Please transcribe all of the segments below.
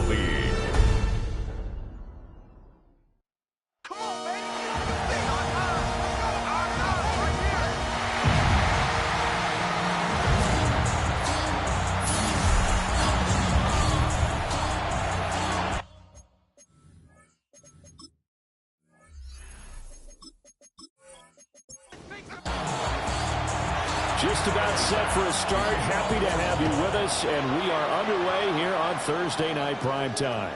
lead. Just about set for a start. Happy to have you with us, and we are underway here on Thursday Night Prime Time.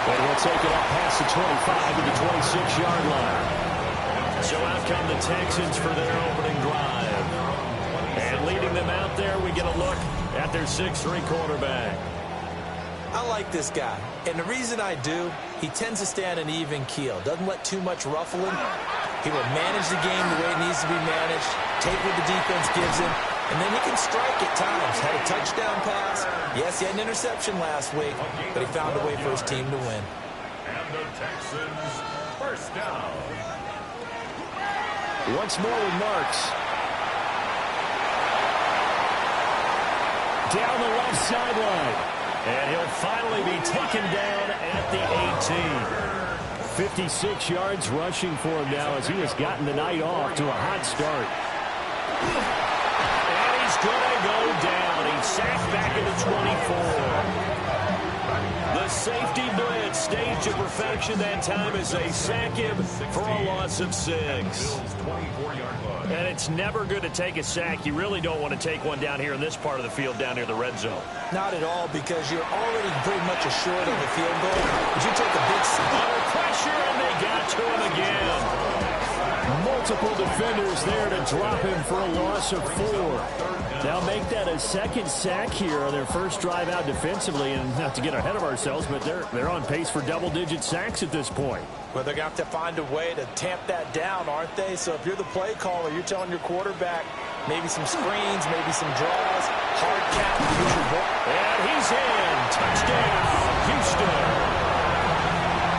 And he'll take it up past the 25 to the 26-yard line. So out come the Texans for their opening drive. And leading them out there, we get a look at their 6'3" quarterback. I like this guy, and the reason I do, he tends to stay on an even keel. Doesn't let too much ruffle him. He will manage the game the way it needs to be managed, take what the defense gives him, and then he can strike at times. Had a touchdown pass. Yes, he had an interception last week, but he found a way for his team to win. And the Texans first down. Once more with Marks. Down the left sideline. And he'll finally be taken down at the 18. 56 yards rushing for him now as he has gotten the night off to a hot start. And he's going to go down. He's sacked back into 24. The safety blitz staged to perfection that time as they sack him for a loss of 6. And it's never good to take a sack. You really don't want to take one down here in this part of the field down near the red zone. Not at all, because you're already pretty much assured of the field goal. But you take a big sack. Under pressure, and they got to him again. Multiple defenders there to drop him for a loss of 4. Now make that a second sack here on their first drive out defensively. And not to get ahead of ourselves, but they're on pace for double-digit sacks at this point. Well, they're going to have to find a way to tamp that down, aren't they? So if you're the play caller, you're telling your quarterback maybe some screens, maybe some draws, hard cap. And he's in. Touchdown, Houston.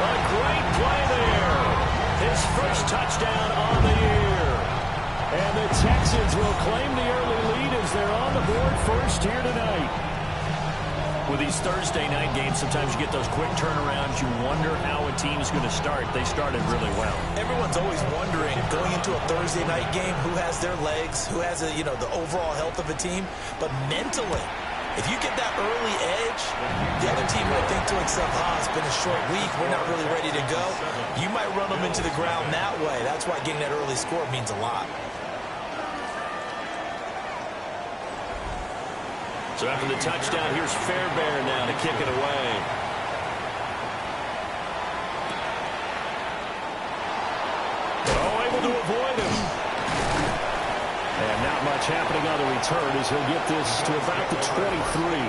A great play there. His first touchdown on the year. And the Texans will claim the early lead as they're on the board first here tonight. With these Thursday night games, sometimes you get those quick turnarounds. You wonder how a team is going to start. They started really well. Everyone's always wondering, going into a Thursday night game, who has their legs, who has the overall health of a team. But mentally, if you get that early edge, the other team might think to itself, it's been a short week, we're not really ready to go. You might run them into the ground that way. That's why getting that early score means a lot. So after the touchdown, here's Fairbairn now to kick it away. Able to avoid him. And not much happening on the return as he'll get this to about the 23.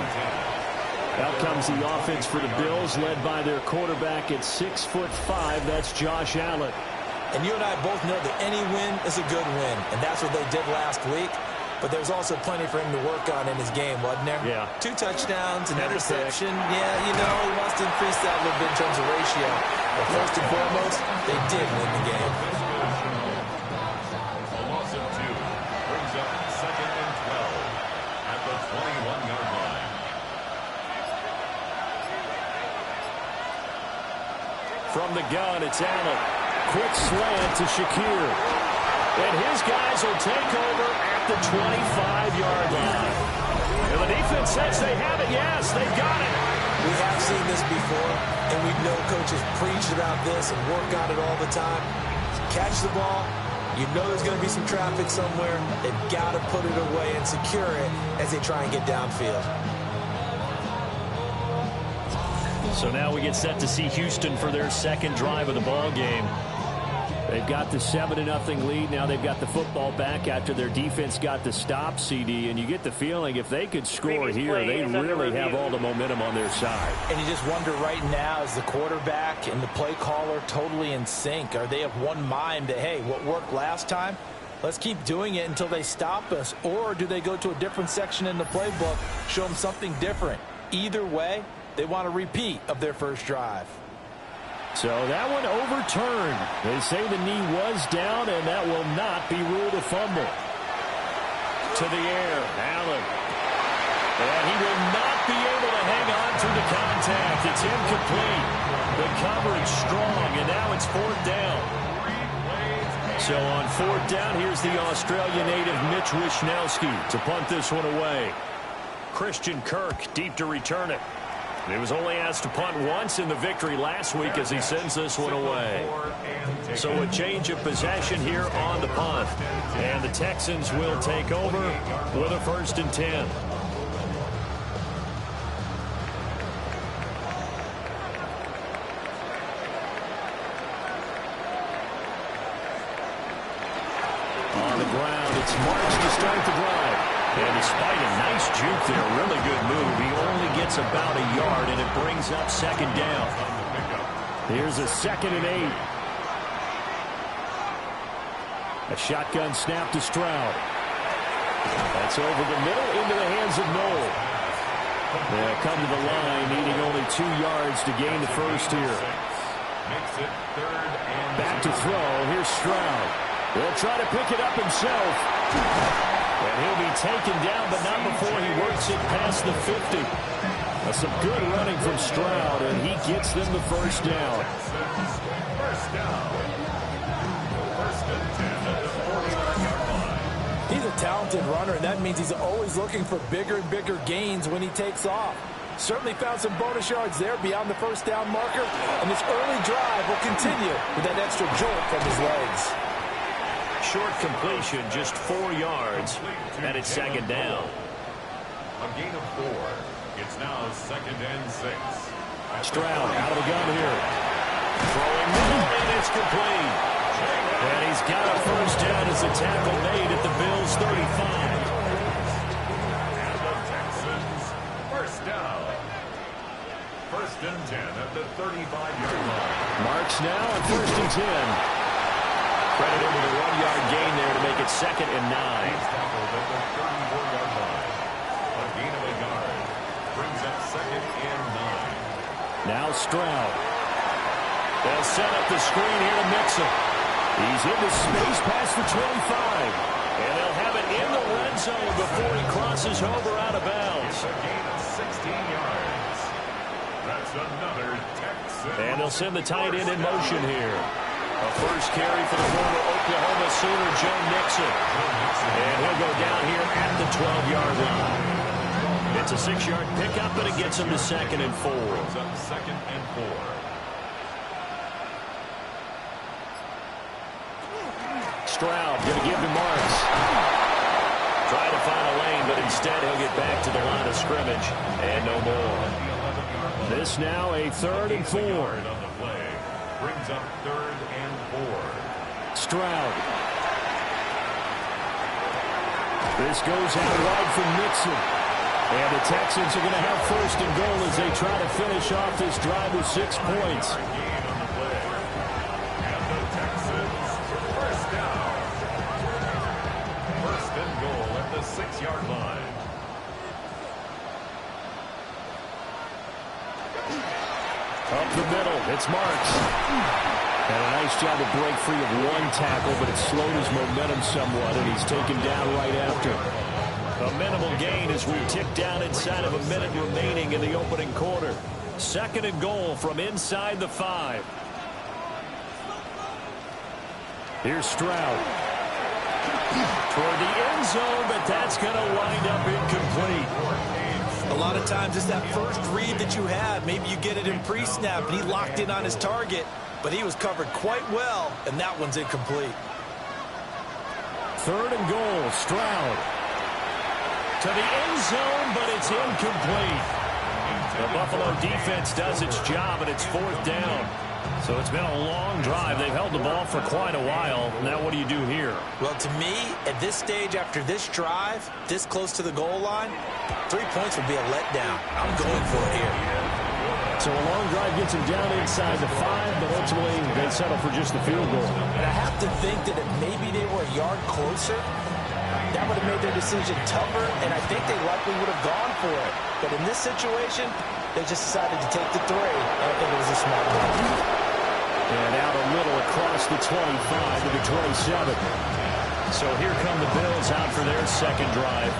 Out comes the offense for the Bills, led by their quarterback at 6'5". That's Josh Allen. And you and I both know that any win is a good win, and that's what they did last week. But there's also plenty for him to work on in his game, wasn't there? Yeah. 2 touchdowns, an interception. Yeah, he wants to increase that a little bit in terms of ratio. But first and foremost, they did win the game. A loss of 2 brings up 2nd and 12 at the 21-yard line. From the gun, it's Allen. Quick slant to Shakir. And his guys will take over at the 25-yard line. And the defense says they have it. Yes, they've got it. We have seen this before, and we know coaches preach about this and work on it all the time. Catch the ball. You know there's going to be some traffic somewhere. They've got to put it away and secure it as they try and get downfield. So now we get set to see Houston for their second drive of the ball game. They've got the 7-0 lead. Now they've got the football back after their defense got the stop, CD. And you get the feeling if they could score here, they really have all the momentum on their side. And you just wonder right now, is the quarterback and the play caller totally in sync? Are they of one mind that, hey, what worked last time, let's keep doing it until they stop us? Or do they go to a different section in the playbook, show them something different? Either way, they want a repeat of their first drive. So that one overturned. They say the knee was down, and that will not be ruled a fumble. To the air, Allen. And contact. It's incomplete. The coverage strong, and now it's fourth down. So on fourth down, here's the Australian native Mitch Wishnowsky to punt this one away. Christian Kirk deep to return it. He was only asked to punt once in the victory last week as he sends this one away. So a change of possession here on the punt. And the Texans will take over with a 1st and 10. On the ground, it's Marks to start the drive. And despite a nice juke there, a really good move, he only gets about a yard, and it brings up 2nd down. Here's a 2nd and 8. A shotgun snap to Stroud. That's over the middle into the hands of Noel. They'll come to the line, needing only 2 yards to gain the first here. Back to throw. Here's Stroud. He'll try to pick it up himself. And he'll be taken down, but not before he works it past the 50. That's some good running from Stroud, and he gets them the 1st down. He's a talented runner, and that means he's always looking for bigger and bigger gains when he takes off. Certainly found some bonus yards there beyond the 1st down marker, and this early drive will continue with that extra jolt from his legs. Short completion, just 4 yards, and it's 2nd down. A gain of 4. It's now 2nd and 6. Stroud out of the gun here. Throwing middle, and it's complete. And he's got a 1st down as a tackle made at the Bills' 35. And the Texans, 1st down. 1st and 10 at the 35-yard line. Marks now on 1st and 10. Credit him with a 1-yard gain there to make it 2nd and 9. He's tackled at the 34-yard line. A gain of a yard brings up 2nd and 9. Now Stroud. They'll set up the screen here to Mixon. He's into space past the 25. And they'll have it in the red zone before he crosses over out of bounds. A gain of 16 yards. That's another Texan. And they'll send the tight end in motion here. A first carry for the former Oklahoma Sooner, Joe Mixon. And he'll go down here at the 12-yard line. It's a 6-yard pickup, but it gets him to 2nd and 4. Brings up 2nd and 4. Stroud going to give to Marks. Trying to find a lane, but instead he'll get back to the line of scrimmage. And no more. This now a 3rd and 4. Brings up 3rd and 4. Stroud. This goes out wide from Mixon. And the Texans are going to have 1st and goal as they try to finish off this drive with 6 points. And the Texans, 1st down. 1st and goal at the 6-yard line. Up the middle, it's Marks. And a nice job to break free of 1 tackle, but it slowed his momentum somewhat, and he's taken down right after. A minimal gain as we tick down inside of a minute remaining in the opening quarter. 2nd and goal from inside the 5. Here's Stroud. Toward the end zone, but that's going to wind up incomplete. A lot of times it's that first read that you have. Maybe you get it in pre-snap, and he locked in on his target, but he was covered quite well, and that one's incomplete. 3rd and goal, Stroud. To the end zone, but it's incomplete. The Buffalo defense does its job, and it's 4th down. So it's been a long drive. They've held the ball for quite a while. Now what do you do here? Well, to me, at this stage, after this drive, this close to the goal line, 3 points would be a letdown. I'm going for it here. So a long drive gets them down inside the 5, but ultimately they settle for just the field goal. And I have to think that if maybe they were a yard closer, that would have made their decision tougher, and I think they likely would have gone for it. But in this situation, they just decided to take the 3, and I think it was a smart move. And out a little across the 25 to the 27. So here come the Bills out for their 2nd drive.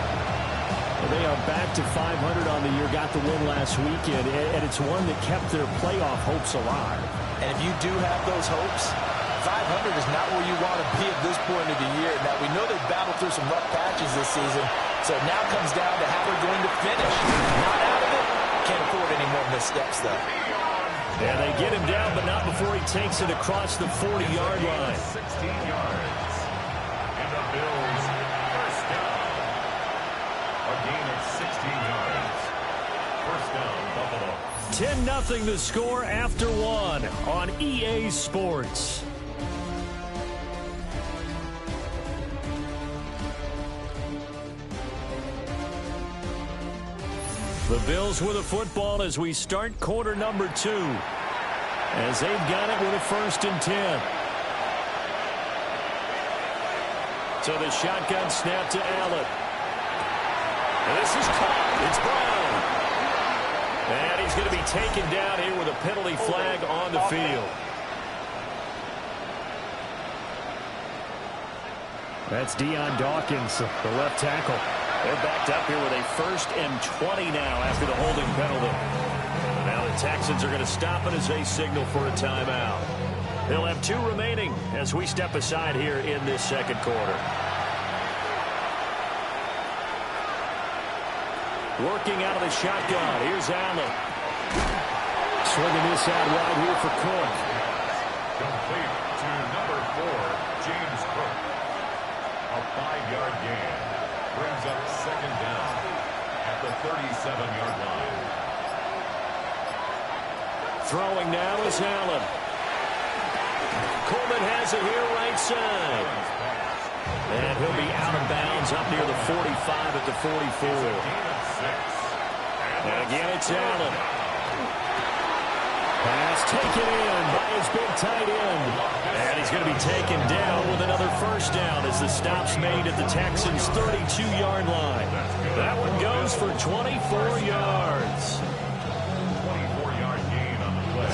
They are back to 500 on the year, got the win last weekend, and it's one that kept their playoff hopes alive. And if you do have those hopes, 500 is not where you want to be at this point of the year. Now, we know they've battled through some rough patches this season, so it now comes down to how they're going to finish. Not out of it. Can't afford any more missteps, though. And they get him down, but not before he takes it across the 40-yard line. 16 yards. And the Bills first down. A gain of 16 yards. First down, Buffalo. 10-0 the score after one on EA Sports. The Bills with a football as we start quarter number 2. As they've got it with a 1st and 10. So the shotgun snap to Allen. And this is caught. It's Brown. And he's going to be taken down here with a penalty flag on the field. That's Deion Dawkins, the left tackle. They're backed up here with a 1st and 20 now after the holding penalty. Now the Texans are going to stop it as they signal for a timeout. They'll have 2 remaining as we step aside here in this second quarter. Working out of the shotgun. Here's Allen. Swinging this out wide here for Cook. Complete to number 4, James Cook. A 5-yard gain. Brings up 2nd down at the 37-yard line. Throwing now is Allen. Coleman has it here right side. And he'll be out of bounds up near the 45 at the 44. And again it's Allen. Pass taken in by his big tight end. And he's going to be taken down with another 1st down as the stop's made at the Texans' 32-yard line. That one goes for 24 yards. 24-yard gain on the play.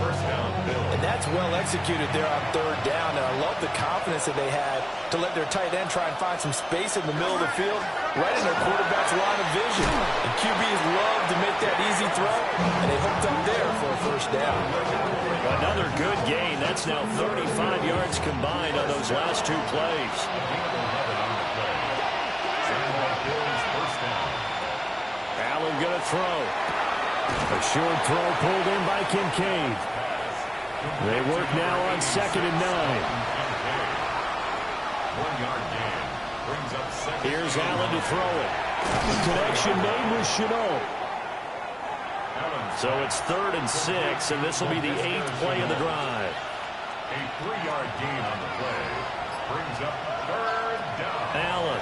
First down, Bills. And that's well executed there on 3rd down. And I love the confidence that they had to let their tight end try and find some space in the middle of the field, right in their quarterback's line of vision. And QBs love to make that easy throw, and they hooked up there for a 1st down. Another good gain. That's now 35 yards combined on those last 2 plays. Allen going to throw. A short throw pulled in by Kincaid. They work now on 2nd and 9. 1-yard gain. Brings up 2nd. Here's Allen to throw it. Connection made with Shenault. So it's 3rd and 6, and this will be the 8th play of the drive. A 3-yard gain on the play. Brings up 3rd down. Allen.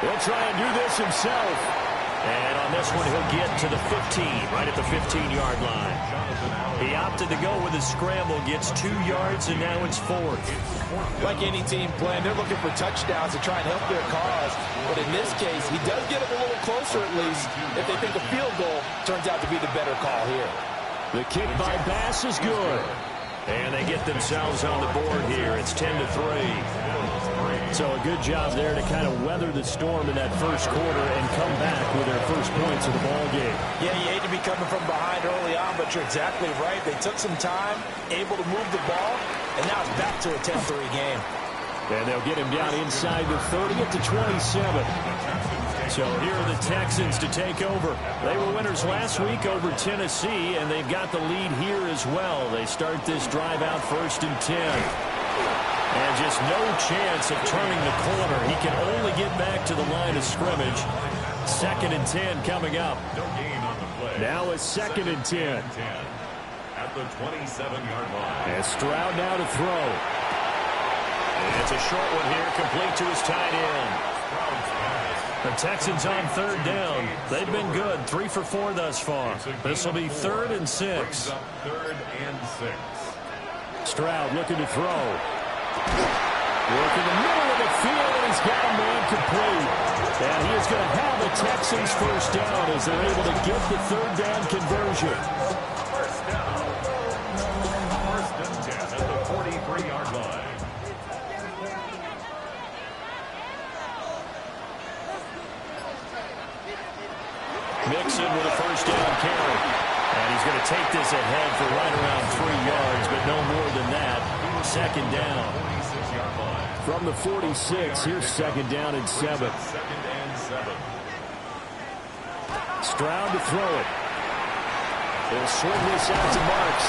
He'll try and do this himself. And on this one, he'll get to the 15, right at the 15-yard line. He opted to go with a scramble, gets 2 yards, and now it's 4th. Like any team playing, they're looking for touchdowns to try and help their cause. But in this case, he does get them a little closer at least if they think a field goal turns out to be the better call here. The kick by Bass is good. And they get themselves on the board here. It's 10-3. So a good job there to kind of weather the storm in that 1st quarter and come back with their 1st points of the ball game. Yeah, you hate to be coming from behind early on, but you're exactly right. They took some time, able to move the ball, and now it's back to a 10-3 game. And they'll get him down inside the 30 at the 27. So here are the Texans to take over. They were winners last week over Tennessee, and they've got the lead here as well. They start this drive out 1st and 10. And just no chance of turning the corner. He can only get back to the line of scrimmage. 2nd and 10 coming up. No gain on the play. Now it's 2nd and 10. At the 27-yard line. And Stroud now to throw. And it's a short one here, complete to his tight end. The Texans on 3rd down. They've been good, 3 for 4 thus far. This will be 3rd and 6. 3rd and 6. Stroud looking to throw. Work in the middle of the field, and he's got a man complete. And he is going to have the Texans 1st down as they're able to get the 3rd down conversion. 1st down. 1st and 10 at the 43-yard line. Mixon with a first down carry. And he's going to take this ahead for right around 3 yards, but no more than that. Second down. From the 46, here's second down and 7. Stroud to throw it. He'll swing this out to Marks.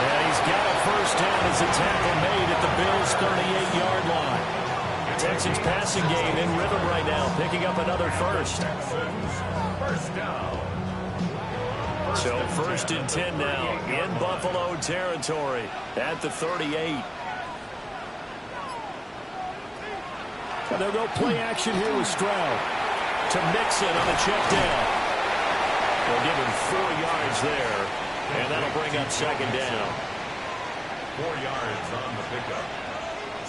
And he's got a first down as a tackle made at the Bills' 38-yard line. Texans passing game in rhythm right now, picking up another first. First down. So first and 10 now in Buffalo territory at the 38. And they'll go play action here with Stroud. To Mixon on the check down. They'll give him 4 yards there. And that'll bring up second down. 4 yards on the pickup.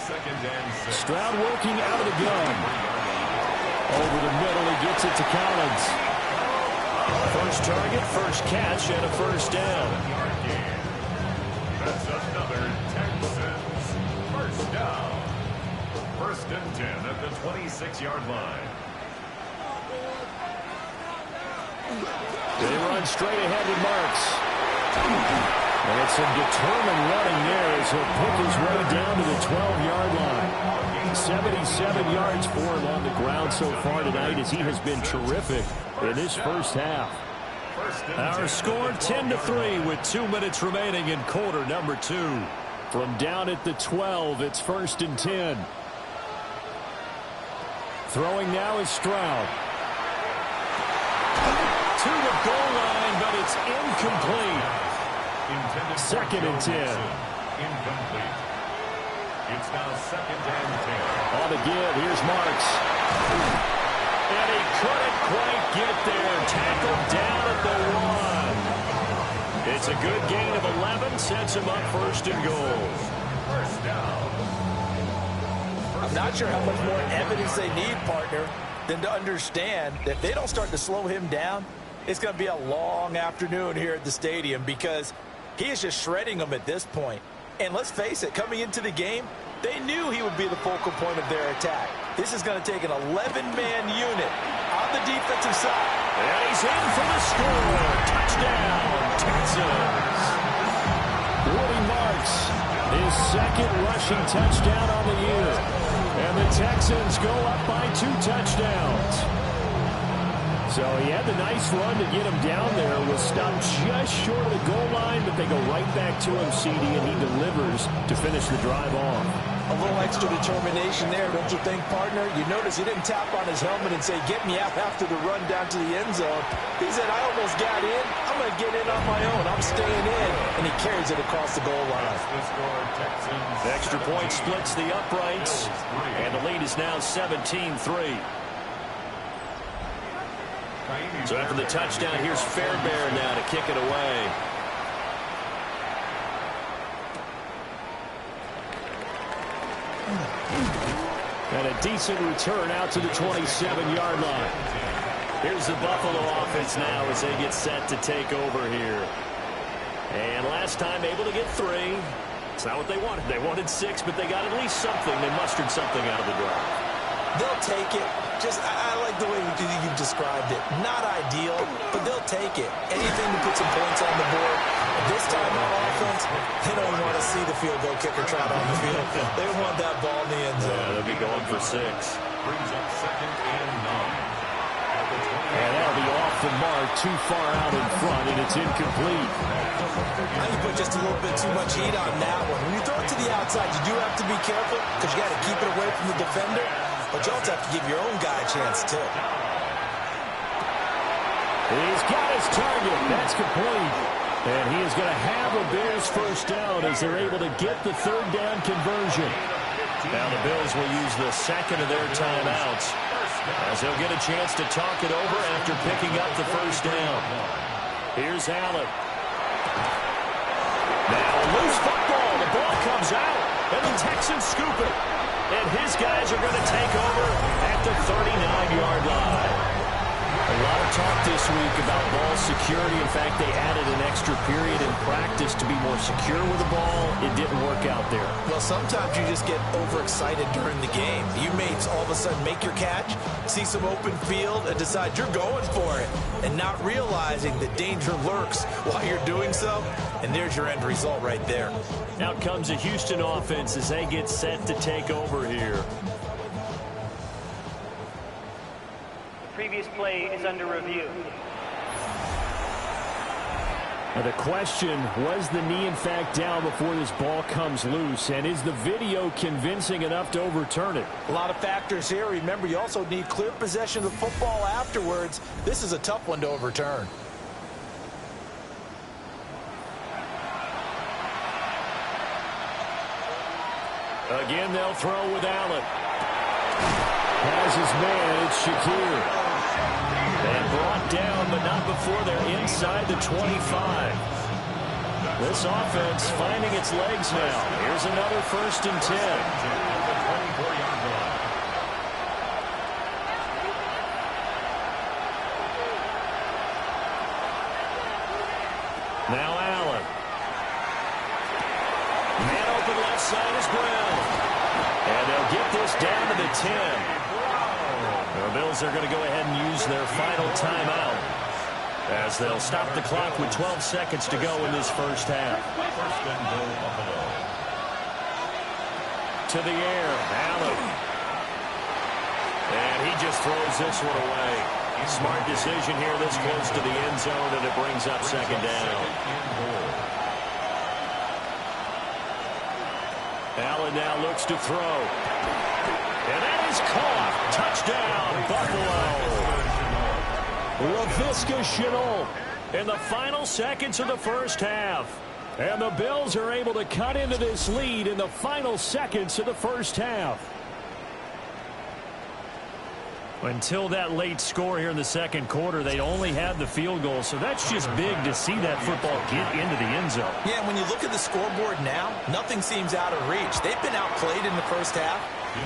Second and 6. Stroud working out of the gun. Over the middle, he gets it to Collins. First target, first catch, and a first down. That's another Texans first down. First and 10 at the 26-yard line. They run straight ahead with Marks. And it's some determined running there as he'll pick his way down to the 12-yard line. 77 yards for him on the ground so far tonight as he has been terrific in this first half. Our score 10-3 with 2 minutes remaining in quarter number 2. From down at the 12, it's first and 10. Throwing now is Stroud. To the goal line, but it's incomplete. Second and 10. Incomplete. It's now second and 10. On the give, here's Marks. And he couldn't quite get there. Tackled down at the 1. It's a good gain of 11. Sets him up first and goal. First down. I'm not sure how much more evidence they need, partner, than to understand that if they don't start to slow him down, it's going to be a long afternoon here at the stadium because he is just shredding them at this point. And let's face it, coming into the game, they knew he would be the focal point of their attack. This is going to take an 11-man unit on the defensive side. And he's in for the score. Touchdown, Texans. Woody Marks, his second rushing touchdown on the year. And the Texans go up by 2 touchdowns. So he had the nice run to get him down there. Was stopped just short of the goal line, but they go right back to him, CD, and he delivers to finish the drive off. A little extra determination there, don't you think, partner? You notice he didn't tap on his helmet and say, get me out after the run down to the end zone. He said, I almost got in. I'm going to get in on my own. I'm staying in. And he carries it across the goal line. The extra point splits the uprights, and the lead is now 17-3. So after the touchdown, here's Fairbairn now to kick it away. And a decent return out to the 27-yard line. Here's the Buffalo offense now as they get set to take over here. And last time able to get 3. It's not what they wanted. They wanted 6, but they got at least something. They mustered something out of the drive. They'll take it. I like the way you've described it. Not ideal, but they'll take it. Anything to put some points on the board. This time on offense, they don't want to see the field goal kicker trot on the field. They want that ball in the end zone. Yeah, they'll be going for 6. Brings up second and 9. And that'll be off the mark, too far out in front, and it's incomplete. I think you put just a little bit too much heat on that one. When you throw it to the outside, you do have to be careful because you got to keep it away from the defender. But you also have to give your own guy a chance, too. He's got his target. That's complete. And he is going to have a Bears first down as they're able to get the third down conversion. Now the Bills will use the second of their timeouts as they'll get a chance to talk it over after picking up the first down. Here's Allen. Now a loose football. The ball comes out, and the Texans scoop it. And his guys are going to take over at the 39-yard line. A lot of talk this week about ball security. In fact, they added an extra period in practice to be more secure with the ball. It didn't work out there. Well, sometimes you just get overexcited during the game. You may all of a sudden make your catch, see some open field, and decide you're going for it, and not realizing that danger lurks while you're doing so, and there's your end result right there. Out comes a Houston offense as they get set to take over here. Previous play is under review. Now the question, was the knee in fact down before this ball comes loose? And is the video convincing enough to overturn it? A lot of factors here. Remember, you also need clear possession of the football afterwards. This is a tough one to overturn. Again, they'll throw with Allen. Has his man, it's Shakir. And brought down, but not before they're inside the 25. This offense finding its legs now. Here's another 1st and 10. Now Allen. Man open left side is Brown. And they'll get this down to the 10. The Bills are going to go ahead and use their final timeout as they'll stop the clock with 12 seconds to go in this first half. To the air, Allen. And he just throws this one away. Smart decision here this close to the end zone, and it brings up 2nd down. Allen now looks to throw. And that is caught. Touchdown, Buffalo. Laviska Shenault in the final seconds of the first half. And the Bills are able to cut into this lead in the final seconds of the first half. Until that late score here in the second quarter, they only had the field goal. So that's just big to see that football get into the end zone. Yeah, when you look at the scoreboard now, nothing seems out of reach. They've been outplayed in the first half.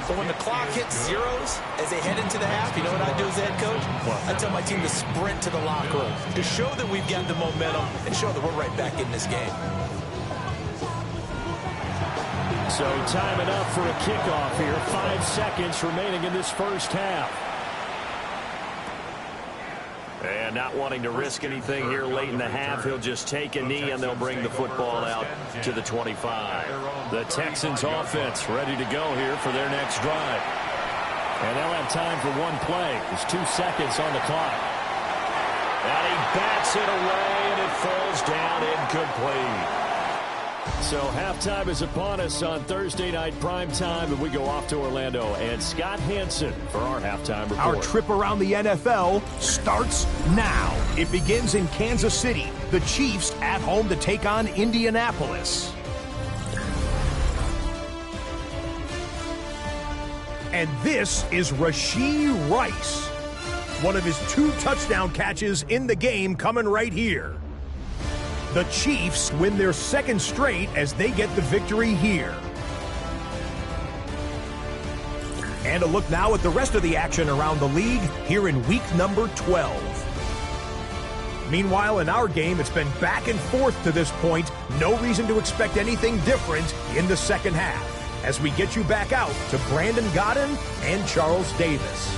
But when the clock hits zeros as they head into the half, you know what I do as the head coach? I tell my team to sprint to the locker room to show that we've got the momentum and show that we're right back in this game. So time enough for a kickoff here. 5 seconds remaining in this first half. And not wanting to risk anything here late in the half, he'll just take a knee and they'll bring the football out to the 25. The Texans offense ready to go here for their next drive. And they'll have time for one play. There's 2 seconds on the clock. And he bats it away and it falls down incomplete. So halftime is upon us on Thursday night primetime, and we go off to Orlando and Scott Hanson for our halftime report. Our trip around the NFL starts now. It begins in Kansas City. The Chiefs at home to take on Indianapolis. And this is Rashee Rice. One of his 2 touchdown catches in the game coming right here. The Chiefs win their 2nd straight as they get the victory here. And a look now at the rest of the action around the league here in week number 12. Meanwhile, in our game, it's been back and forth to this point. No reason to expect anything different in the second half as we get you back out to Brandon Godden and Charles Davis.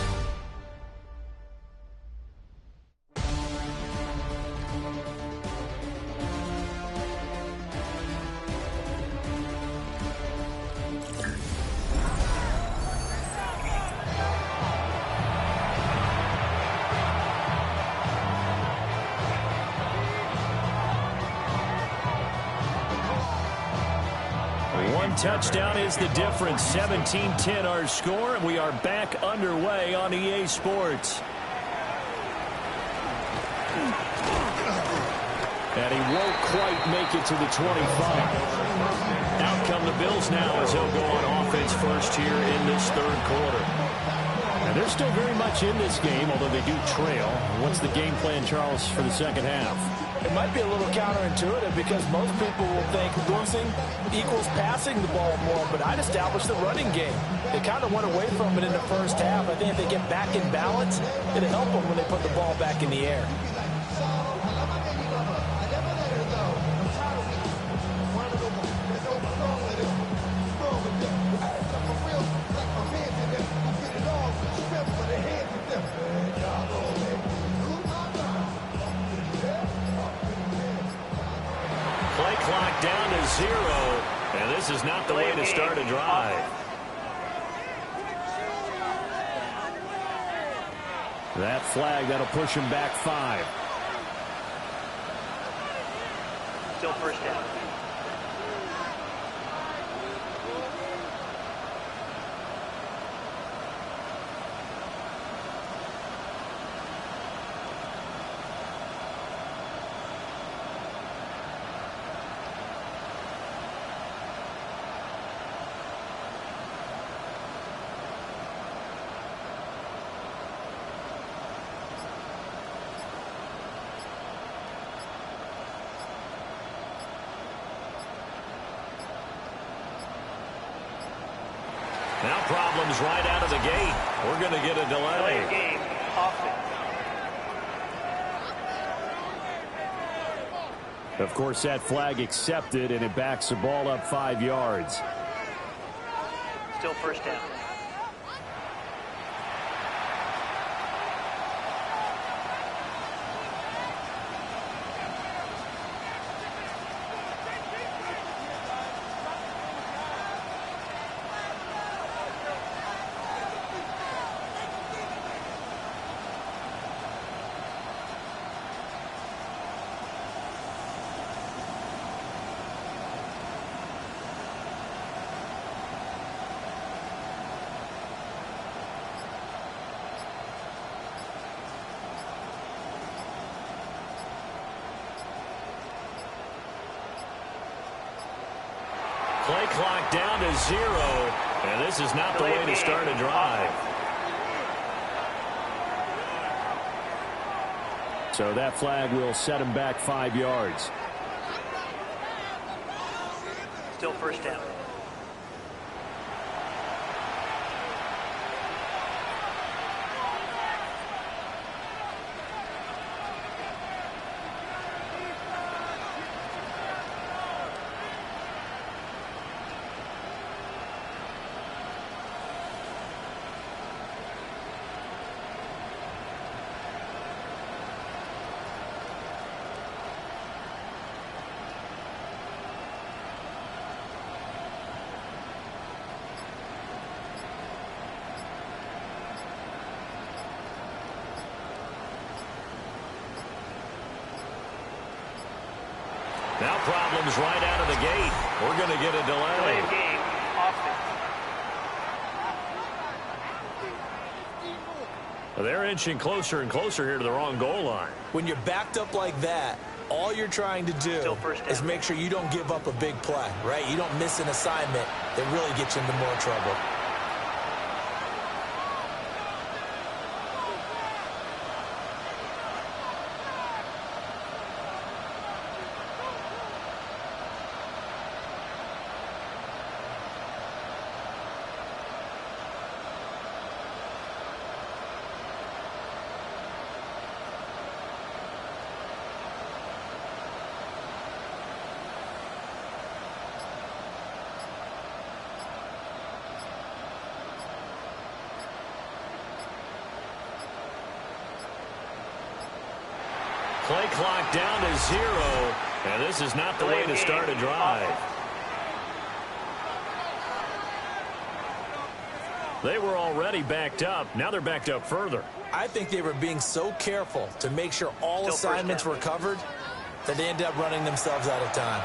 Touchdown is the difference. 17-10 our score, and we are back underway on EA Sports. And he won't quite make it to the 25. Out come the Bills now as they'll go on offense first here in this 3rd quarter. And they're still very much in this game, although they do trail. What's the game plan, Charles, for the second half? It might be a little counterintuitive because most people will think losing equals passing the ball more, but I'd establish the running game. They kind of went away from it in the first half. I think if they get back in balance, it'll help them when they put the ball back in the air. Play clock down to 0, and this is not the way to start a drive. That flag, that'll push him back 5. Still first down. Now problems right out of the gate. We're going to get a delay. Game, offense. Of course, that flag accepted, and it backs the ball up 5 yards. Still first down. Play clock down to 0, and this is not the way to start a drive. So that flag will set him back 5 yards. Still first down. Now problems right out of the gate. We're going to get a delay. Game, offense. They're inching closer and closer here to the wrong goal line. When you're backed up like that, all you're trying to do is make sure you don't give up a big play, right? You don't miss an assignment that really gets you into more trouble. Play clock down to 0, and this is not the way to start a drive. They were already backed up. Now they're backed up further. I think they were being so careful to make sure all assignments were covered that they ended up running themselves out of time.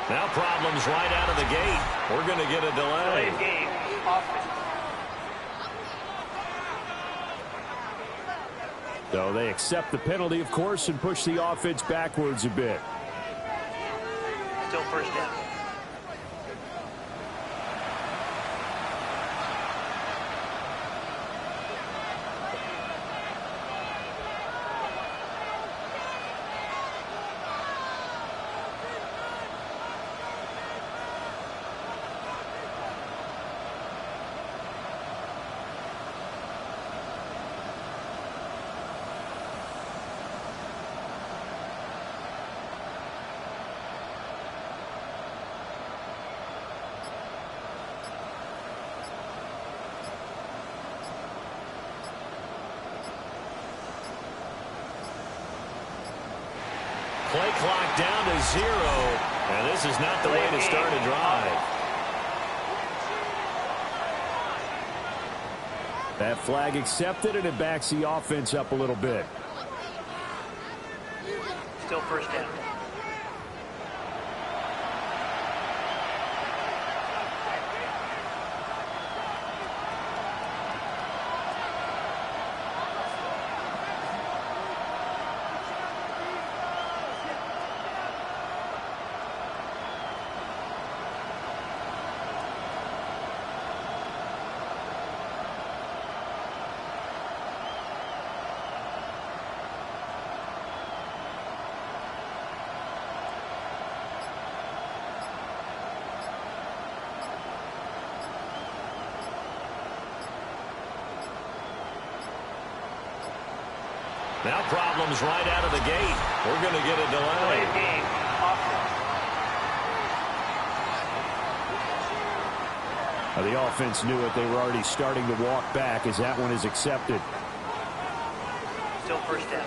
Now problems right out of the gate. We're going to get a delay. Delay game. Offense. So they accept the penalty, of course, and push the offense backwards a bit. Still first down. Play clock down to 0, and this is not the way to start a drive. That flag accepted, and it backs the offense up a little bit. Still first down. Now problems right out of the gate. We're going to get a delay. Delay game. Offense. The offense knew it. They were already starting to walk back as that one is accepted. Still first down.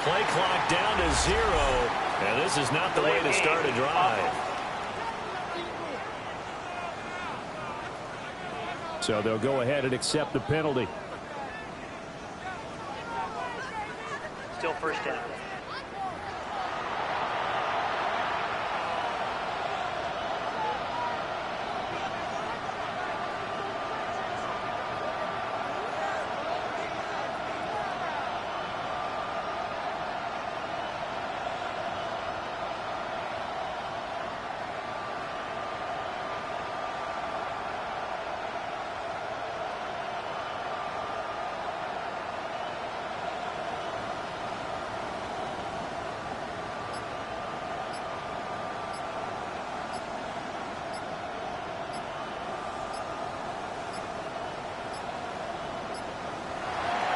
Play clock down to 0, and this is not the way to start a drive. So they'll go ahead and accept the penalty. Still first down.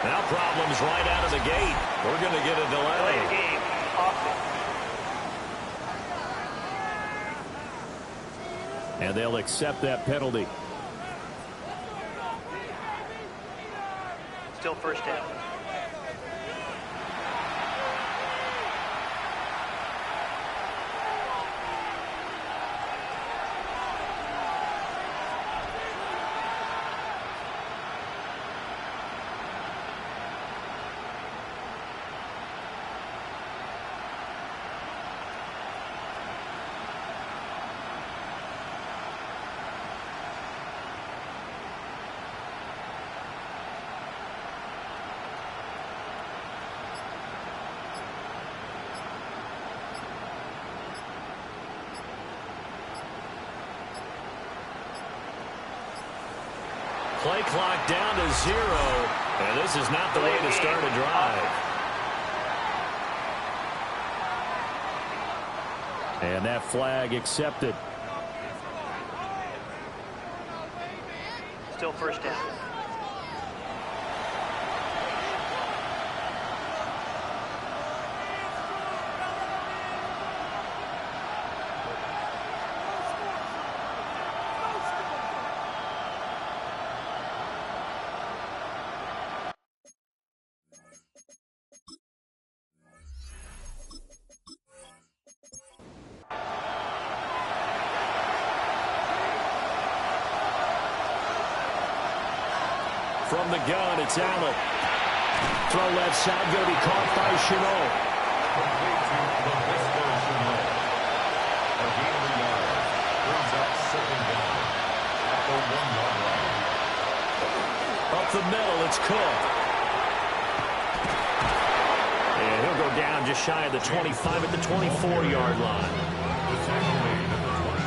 Now problems right out of the gate. We're going to get a delay. Delay game. Offense. And they'll accept that penalty. Still first down. Play clock down to 0, and this is not the way to start a drive. And that flag accepted. Still first down. From the gun, it's Allen. Throw left side, going to be caught by Shenault. Complete to Laviska Shenault. A gain of a yard. Brings up second down at the 1-yard line. Up the middle, it's Cook. And he'll go down just shy of the 25 at the 24-yard line.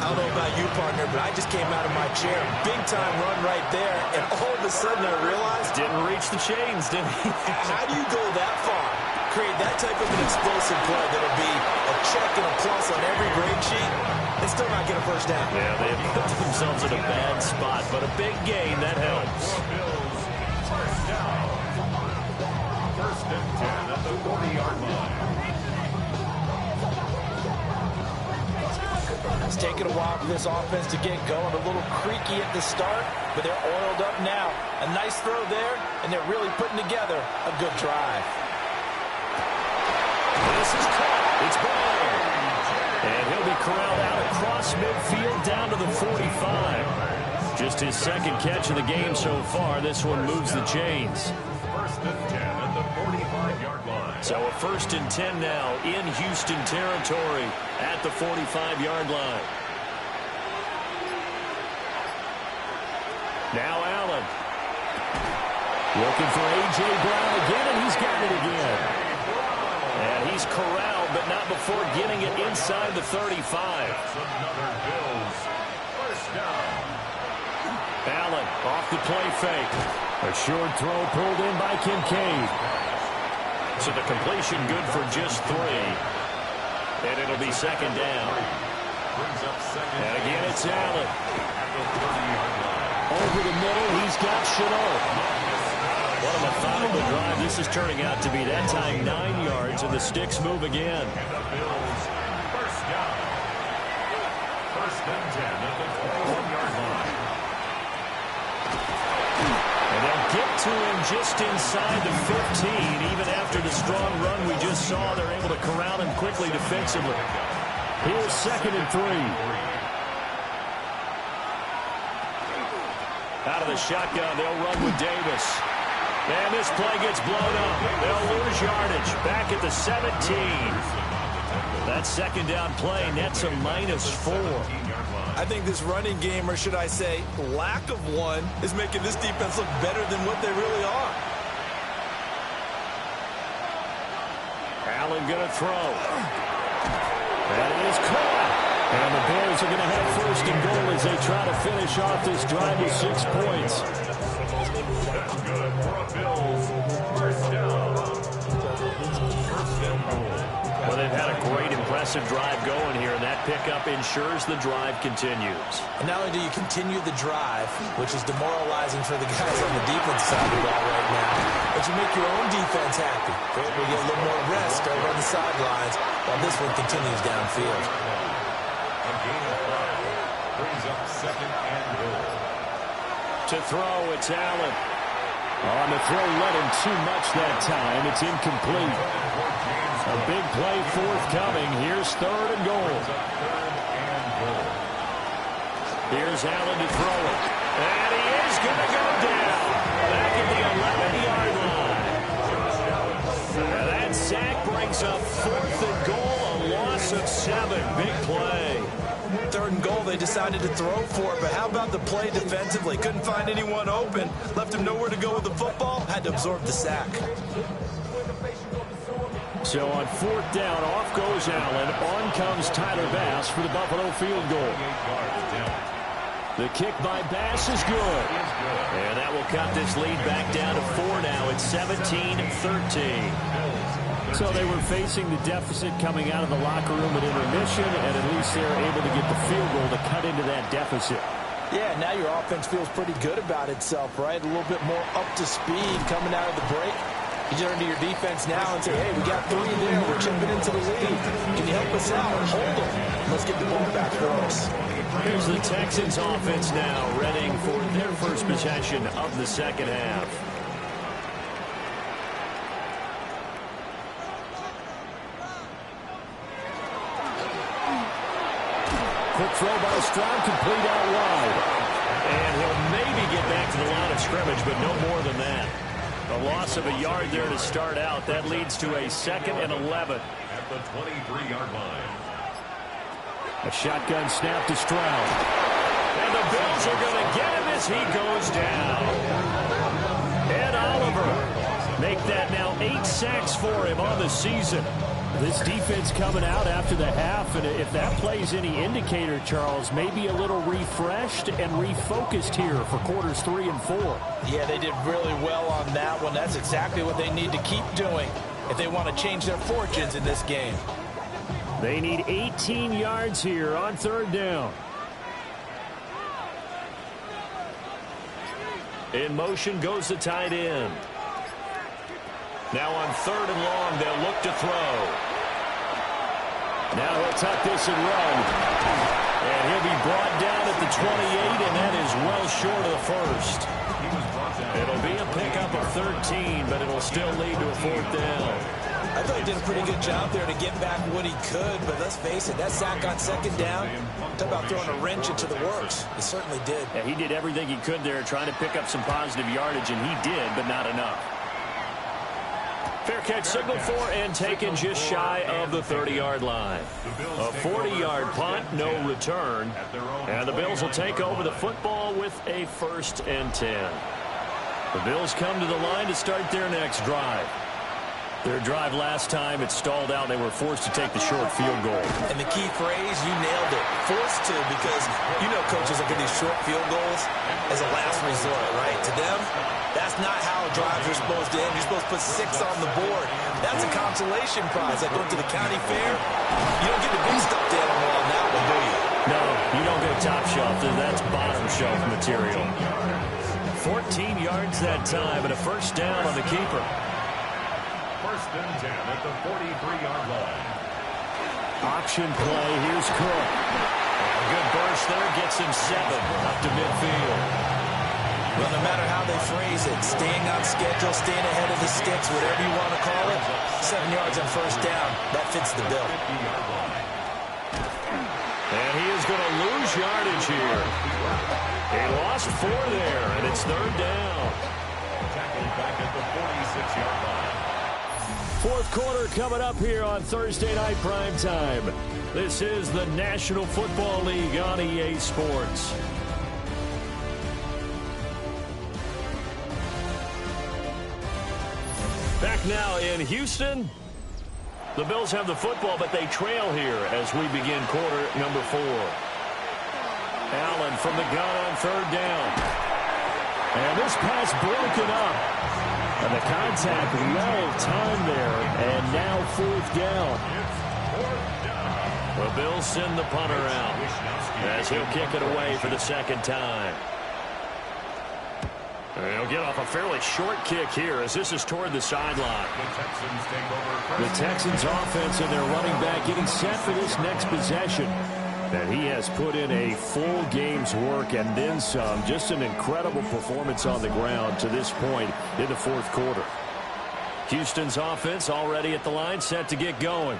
I don't know about you, partner, but I just came out of my chair. Big-time run right there, and all of a sudden I realized... Didn't reach the chains, did he? How do you go that far? Create that type of an explosive play that'll be a check and a plus on every grade sheet and still not get a first down. Yeah, they have put themselves in a bad spot, but a big gain, that helps. First down. First and 10 at the 40-yard line. It's taken a while for this offense to get going. A little creaky at the start, but they're oiled up now. A nice throw there, and they're really putting together a good drive. This is caught. It's ball. And he'll be corralled out across midfield down to the 45. Just his second catch of the game so far. This one moves the chains. First and 10 at the 45-yard line. So a first and 10 now in Houston territory at the 45-yard line. Now Allen. Looking for A.J. Brown again, and he's got it again. And he's corralled, but not before getting it inside the 35. That's another Bills first down. Allen off the play fake. A short throw pulled in by Kincaid. So the completion good for just 3. And it'll be second down. Brings up second. And again, it's Allen. At the 30-yard line. Over the middle, he's got Shenault. What a methodical drive. This is turning out to be that time 9 yards, and the sticks move again. And the Bills first down. First and 10 at the 21-yard line. And they'll get to him just inside the 15. Even after the strong run we just saw, they're able to corral him quickly defensively. Here's second and 3. Out of the shotgun, they'll run with Davis. And this play gets blown up. They'll lose yardage. Back at the 17. That second down play nets a -4. I think this running game, or should I say lack of one, is making this defense look better than what they really are. Allen going to throw. That is caught. And the Bears are going to have first and goal as they try to finish off this drive with 6 points. That's good for a Bills first down. First and goal. Well, they've had a great, impressive drive going here, and that pickup ensures the drive continues. And not only do you continue the drive, which is demoralizing for the guys on the defense side of the ball right now, but you make your own defense happy. They're able to get a little more rest over on the sidelines while this one continues downfield. A gain of 5 brings up second and goal. To throw, it's Allen. On the throw, let him too much that time. It's incomplete. A big play forthcoming. Here's third and goal. Here's Allen to throw it. And he is going to go down. Back at the 11-yard line. And that sack brings up fourth and goal. A loss of 7. Big play. Third and goal, they decided to throw for it, but how about the play defensively? Couldn't find anyone open, left him nowhere to go with the football, had to absorb the sack. So on fourth down, off goes Allen. On comes Tyler Bass for the Buffalo field goal. The kick by Bass is good. And that will cut this lead back down to 4 now. It's 17-13. So they were facing the deficit coming out of the locker room at intermission, and at least they're able to get the field goal to cut into that deficit. Yeah, now your offense feels pretty good about itself, right? A little bit more up to speed coming out of the break. You turn to your defense now and say, hey, we got 3 there. We're chipping into the lead. Can you help us out? Hold them. Let's get the ball back for us. Here's the Texans offense now, readying for their first possession of the second half. Quick throw by Stroud, complete out wide. And he'll maybe get back to the line of scrimmage, but no more than that. A loss of a yard there to start out. That leads to a 2nd and 11. At the 23-yard line. A shotgun snap to Stroud. And the Bills are going to get him as he goes down. Ed Oliver make that now 8 sacks for him on the season. This defense coming out after the half, and if that plays any indicator, Charles, maybe a little refreshed and refocused here for quarters 3 and 4. Yeah, they did really well on that one. That's exactly what they need to keep doing if they want to change their fortunes in this game. They need 18 yards here on 3rd down. In motion goes the tight end. Now on 3rd and long, they'll look to throw. Now he'll tuck this and run. And he'll be brought down at the 28, and that is well short of the first. It'll be a pickup of 13, but it'll still lead to a 4th down. I thought he did a pretty good job there to get back what he could, but let's face it, that sack on 2nd down, talk about throwing a wrench into the works. He certainly did. Yeah, he did everything he could there trying to pick up some positive yardage, and he did, but not enough. Fair catch signal for and taken just shy of the 30-yard line. A 40-yard punt, no return. And the Bills will take over the football with a 1st and 10. The Bills come to the line to start their next drive. Their drive last time, it stalled out. They were forced to take the short field goal. And the key phrase, you nailed it. Forced to, because you know coaches look at these short field goals as a last resort, right? To them, that's not how drives are supposed to end. You're supposed to put 6 on the board. That's a consolation prize. Like going to the county fair, you don't get the big stuffed animal on that one, do you? No, you don't get top shelf. That's bottom shelf material. 14 yards that time, and a 1st down on the keeper. 1st and 10 at the 43-yard line. Option play. Here's Cook. A good burst there. Gets him 7 up to midfield. Well, no matter how they phrase it, staying on schedule, staying ahead of the sticks, whatever you want to call it, 7 yards on 1st down, that fits the bill. And he is going to lose yardage here. He lost 4 there, and it's 3rd down. Tackled back at the 46-yard line. 4th quarter coming up here on Thursday Night Primetime. This is the National Football League on EA Sports. Back now in Houston. The Bills have the football, but they trail here as we begin quarter number 4. Allen from the gun on 3rd down. And this pass broken up. And the contact well timed there, and now 4th down. The Bills send the punter out as he'll kick it away for the 2nd time. And he'll get off a fairly short kick here as this is toward the sideline. The Texans offense and their running back getting set for this next possession. And he has put in a full game's work and then some. Just an incredible performance on the ground to this point in the 4th quarter. Houston's offense already at the line, set to get going.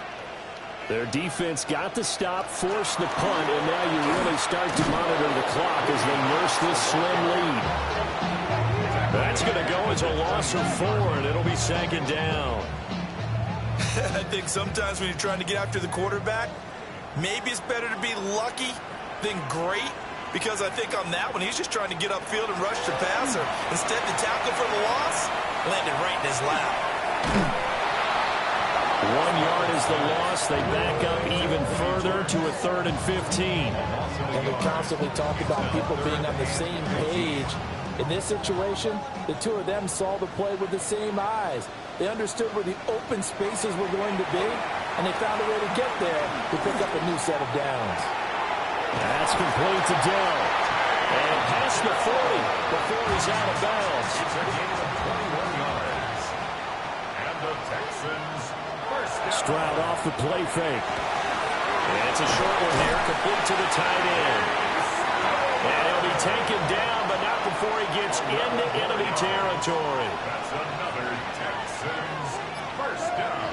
Their defense got the stop, forced the punt, and now you really start to monitor the clock as they nurse this slim lead. That's going to go as a loss of 4, and it'll be 2nd down. I think sometimes when you're trying to get after the quarterback, maybe it's better to be lucky than great, because I think on that one, he's just trying to get upfield and rush the passer. Instead, the tackle for the loss landed right in his lap. 1 yard is the loss. They back up even further to a 3rd and 15. And we constantly talk about people being on the same page. In this situation, the two of them saw the play with the same eyes. They understood where the open spaces were going to be, and they found a way to get there to pick up a new set of downs. That's complete to Dell. And past the 40 before he's out of bounds. It's a gain of 21 yards. And the Texans first down. Stroud off the play fake. And it's a short one here, complete to the tight end. And he'll be taken down, but not before he gets into enemy territory. That's another Texans first down.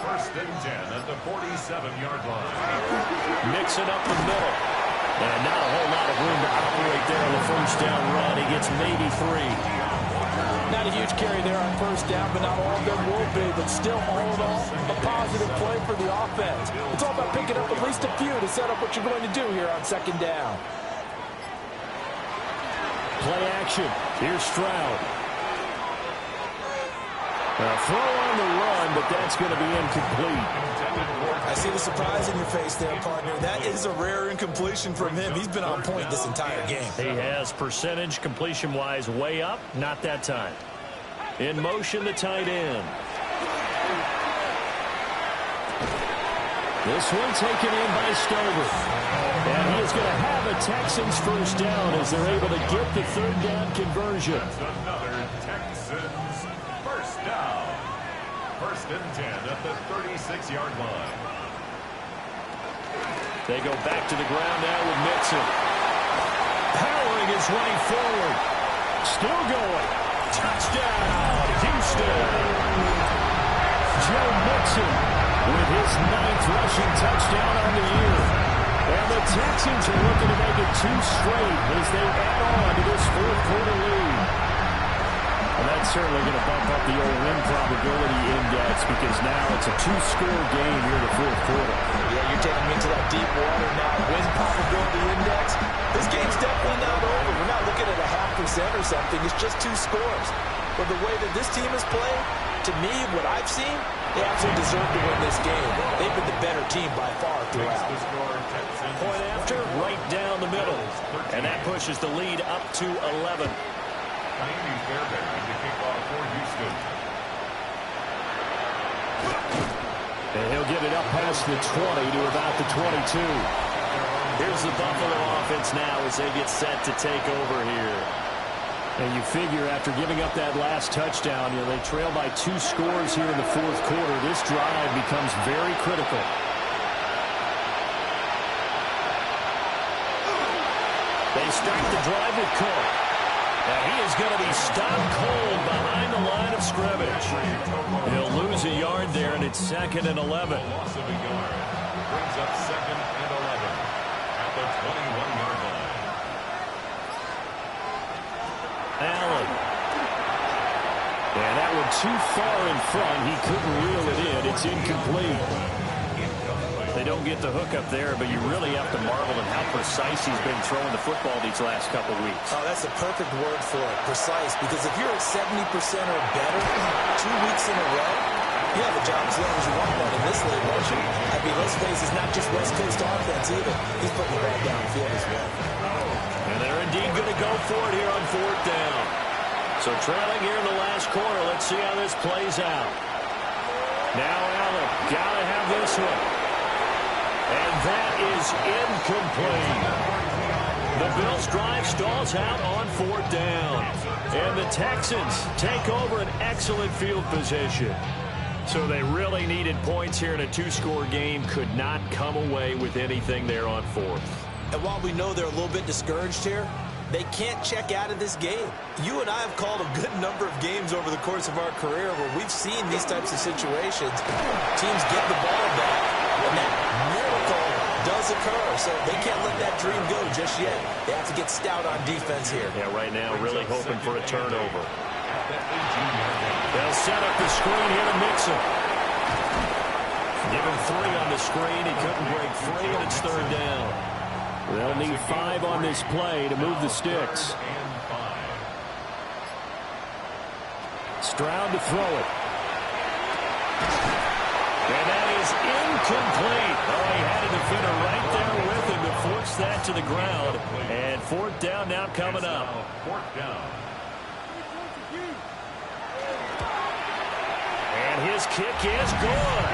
First and 10 at the 47-yard line. Mixing up the middle. And not a whole lot of room to operate there on the first down run. He gets maybe 3. Not a huge carry there on first down, but not all of them will be. But still, all in all, a positive play for the offense. It's all about picking up at least a few to set up what you're going to do here on second down. Play action. Here's Stroud. A throw on the run, but that's going to be incomplete. I see the surprise in your face there, partner. That is a rare incompletion from him. He's been on point this entire game. He has percentage completion-wise way up. Not that time. In motion, the tight end. This one taken in by Stover. And he is going to have a Texans first down as they're able to get the third down conversion. That's another Texans first down. First and 10 at the 36-yard line. They go back to the ground now with Mixon. Powering his way forward. Still going. Touchdown, Houston. Joe Mixon with his 9th rushing touchdown on the year. And the Texans are looking to make it 2 straight as they add on to this fourth-quarter lead. And that's certainly going to bump up the old win probability index because now it's a 2-score game here in the fourth quarter. Yeah, you're taking me to that deep water now. Win probability index. This game's definitely not over. We're not looking at a 0.5% or something. It's just 2 scores. But the way that this team is playing, to me, what I've seen, they absolutely deserve to win this game. They've been the better team by far throughout. Point after, right down the middle. And that pushes the lead up to 11. Miami Fairbairn to kick off for Houston. And he'll get it up past the 20 to about the 22. Here's the Buffalo offense now as they get set to take over here. And you figure after giving up that last touchdown, they trail by 2 scores here in the fourth quarter. This drive becomes very critical. They start the drive with Cook. Now he is going to be stopped cold behind the line of scrimmage. He'll lose a yard there, and it's 2nd and 11. Loss of a yard brings up 2nd and 11 at the 21-yard line. Allen. And that one too far in front. He couldn't reel it in. It's incomplete. They don't get the hook up there, but you really have to marvel at how precise he's been throwing the football these last couple weeks. Oh, that's the perfect word for it, precise, because if you're at 70% or better 2 weeks in a row, you have a job as long as you want one in this league, won't you? I mean, let's face it, it's not just West Coast offense either. He's putting the ball downfield as well. And they're indeed going to go for it here on 4th down. So trailing here in the last quarter, let's see how this plays out. Now Allen, got to have this one. And that is incomplete. The Bills' drive stalls out on 4th down. And the Texans take over an excellent field position. So they really needed points here in a 2-score game. Could not come away with anything there on 4th. And while we know they're a little bit discouraged here, they can't check out of this game. You and I have called a good number of games over the course of our career where we've seen these types of situations. Teams get the ball back, and that miracle does occur. So they can't let that dream go just yet. They have to get stout on defense here. Yeah, right now really hoping for a turnover. They'll set up the screen here to Mixon. Give him 3 on the screen. He couldn't break free, and it's 3rd down. They'll need 5 on this play to move the sticks. Stroud to throw it. And that is incomplete. Oh, he had a defender right there with him to force that to the ground. And 4th down now coming up. 4th down. And his kick is good.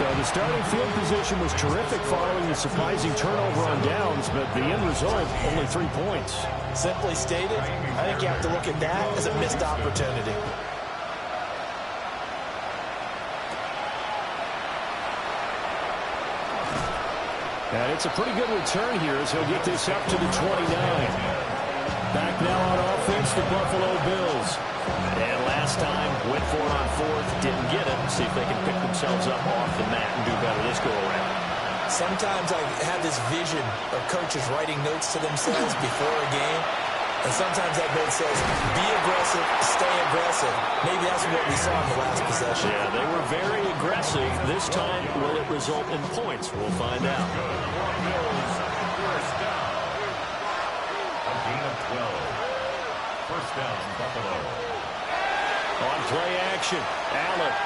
So the starting field position was terrific following the surprising turnover on downs, but the end result, only 3 points. Simply stated, I think you have to look at that as a missed opportunity. And it's a pretty good return here as he'll get this up to the 29. Back now on offense, the Buffalo Bills. And last time, went for it on fourth, didn't get it. See if they can pick themselves up off the mat and do better this go-around. Sometimes I have this vision of coaches writing notes to themselves before a game. And sometimes that note says, be aggressive, stay aggressive. Maybe that's what we saw in the last possession. Yeah, they were very aggressive. This time, will it result in points? We'll find out. A gain of 12. First down, Buffalo. On play action, Allen.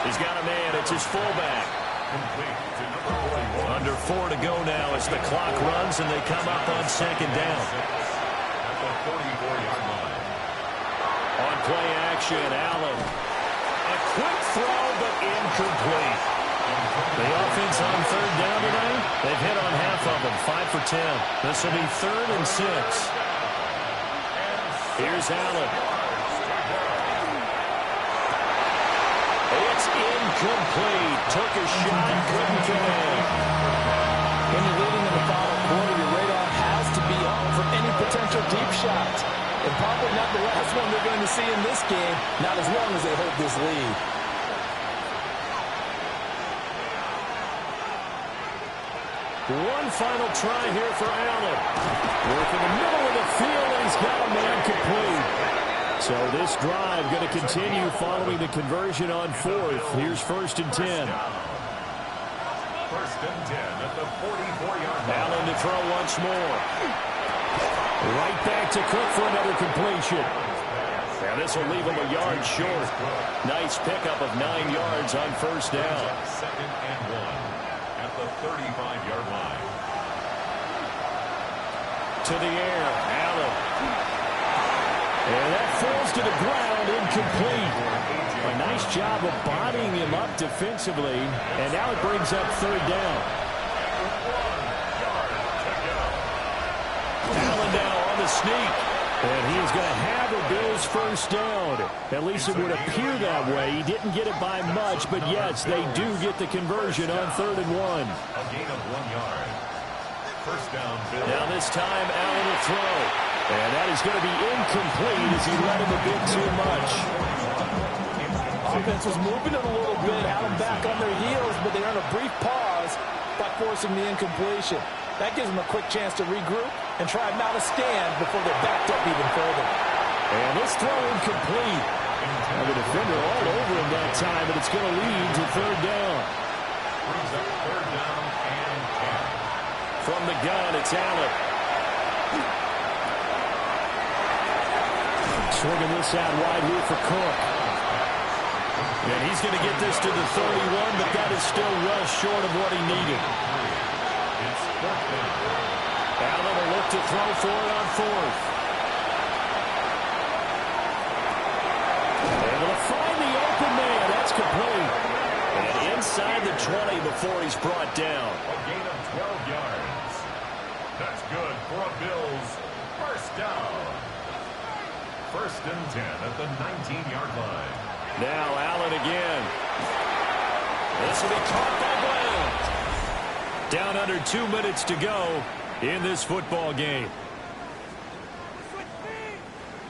He's got a man. It's his fullback. Complete to number 41. Under 4 to go now as the clock runs and they come up on second down. At the 44-yard line. On play action, Allen. A quick throw, but incomplete. The offense on third down tonight, they've hit on half of them, 5 for 10. This will be 3rd and 6. Here's Allen. It's incomplete. Took a shot, couldn't connect. When you're leading in the final quarter, your radar has to be on for any potential deep shots. And probably not the last one they're going to see in this game, not as long as they hold this lead. One final try here for Allen. Working the middle of the field, and he's got a man complete. So this drive going to continue following the conversion on fourth. Here's 1st and 10. 1st and 10 at the 44-yard line. Allen to throw once more. Right back to Cook for another completion. Now this will leave him a yard short. Nice pickup of 9 yards on first down. 2nd and 1 at the 35-yard line. To the air, Allen. And that falls to the ground, incomplete. A nice job of bodying him up defensively. And now it brings up third down. Allen now on the sneak. And he is going to have a Bills first down. At least it would appear that way. He didn't get it by much, but yes, they do get the conversion on 3rd and 1. A gain of 1 yard. First down, Bills. Now this time, Allen will throw. And that is going to be incomplete as he let him a bit too much. Offense was moving it a little bit, had them back on their heels, but they earned a brief pause by forcing the incompletion. That gives them a quick chance to regroup and try not to stand before they're backed up even further. And this throw incomplete. Now the defender all over him that time, but it's going to lead to third down. Brings up 3rd down and 10. From the gun, it's Allen. Swinging this out wide here for Cook. And he's going to get this to the 31, but that is still well short of what he needed. It's 4th down. Allen will look to throw for it on fourth. Able to find the open man. That's complete. And inside the 20 before he's brought down. A gain of 12 yards. That's good for a Bills first down. 1st and 10 at the 19-yard line. Now Allen again. This will be caught by Brown. Down under 2 minutes to go in this football game.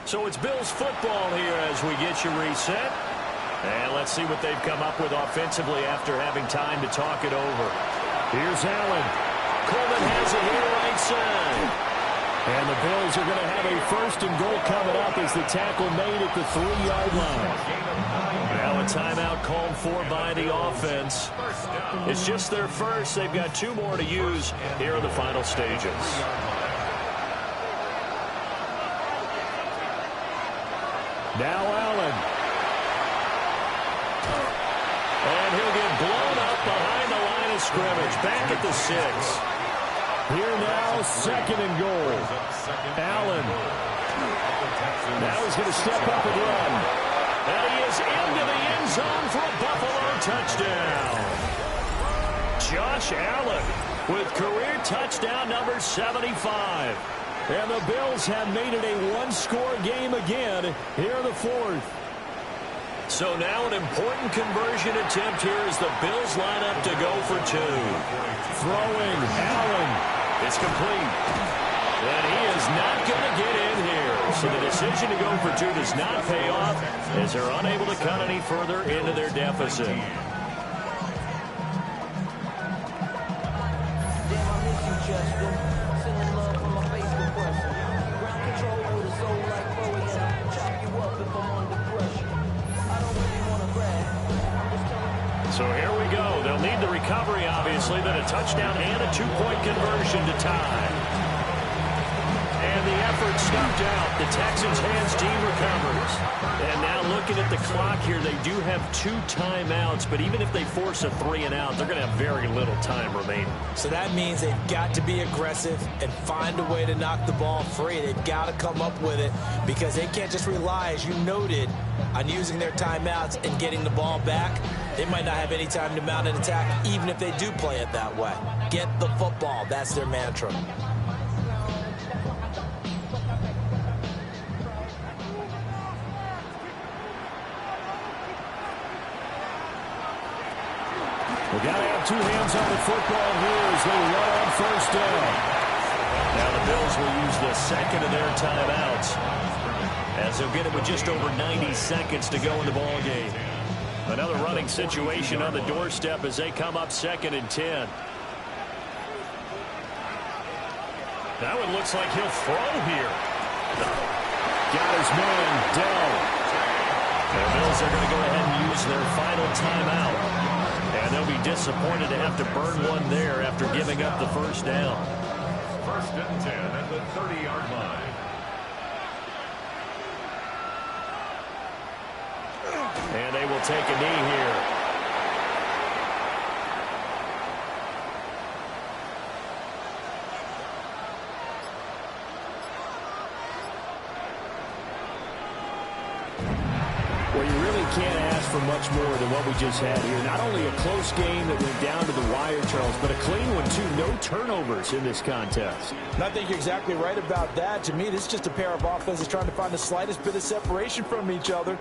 So it's Bills football here as we get you reset. And let's see what they've come up with offensively after having time to talk it over. Here's Allen. Coleman has it here right side. And the Bills are going to have a 1st and goal coming up as the tackle made at the 3-yard line. Now a timeout called for by the offense. It's just their first. They've got 2 more to use here in the final stages. Now Allen. And he'll get blown up behind the line of scrimmage. Back at the 6. Here now, 2nd and goal. Allen. Now he's going to step up and run. And he is into the end zone for a Buffalo touchdown. Josh Allen with career touchdown number 75. And the Bills have made it a one-score game again here in the fourth. So now an important conversion attempt here as the Bills line up to go for two. Throwing, Allen. It's complete. And he is not going to get in here. So the decision to go for two does not pay off as they're unable to cut any further into their deficit. So here we go. They'll need the recovery, obviously, then a touchdown and a two-point conversion to tie. And the effort snuffed out. The Texans' hands team recovers. And now looking at the clock here, they do have 2 timeouts, but even if they force a 3-and-out, they're going to have very little time remaining. So that means they've got to be aggressive and find a way to knock the ball free. They've got to come up with it because they can't just rely, as you noted, on using their timeouts and getting the ball back. They might not have any time to mount an attack, even if they do play it that way. Get the football. That's their mantra. We've got to have 2 hands on the football here as they run on first down. Now the Bills will use the second of their timeouts as they'll get it with just over 90 seconds to go in the ball game. Another running situation on the doorstep as they come up 2nd and 10. Now it looks like he'll throw here. Got his man down. The Bills are going to go ahead and use their final timeout. And they'll be disappointed to have to burn one there after giving up the first down. 1st and 10 at the 30-yard line. And they will take a knee here. Well, you really can't ask for much more than what we just had here. Not only a close game that went down to the wire, Charles, but a clean one, too. No turnovers in this contest. And I think you're exactly right about that. To me, this is just a pair of offenses trying to find the slightest bit of separation from each other.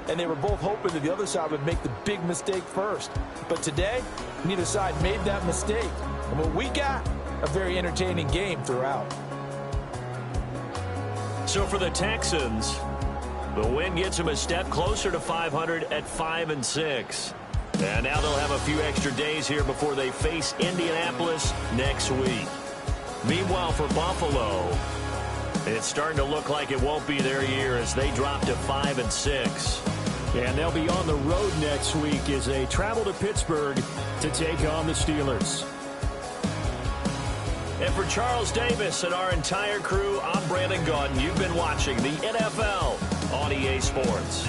And they were both hoping that the other side would make the big mistake first. But today, neither side made that mistake. And what we got, a very entertaining game throughout. So for the Texans, the win gets them a step closer to 500 at 5-6. And now they'll have a few extra days here before they face Indianapolis next week. Meanwhile, for Buffalo, it's starting to look like it won't be their year as they drop to 5-6. And they'll be on the road next week as they travel to Pittsburgh to take on the Steelers. And for Charles Davis and our entire crew, I'm Brandon Gaudin. You've been watching the NFL on EA Sports.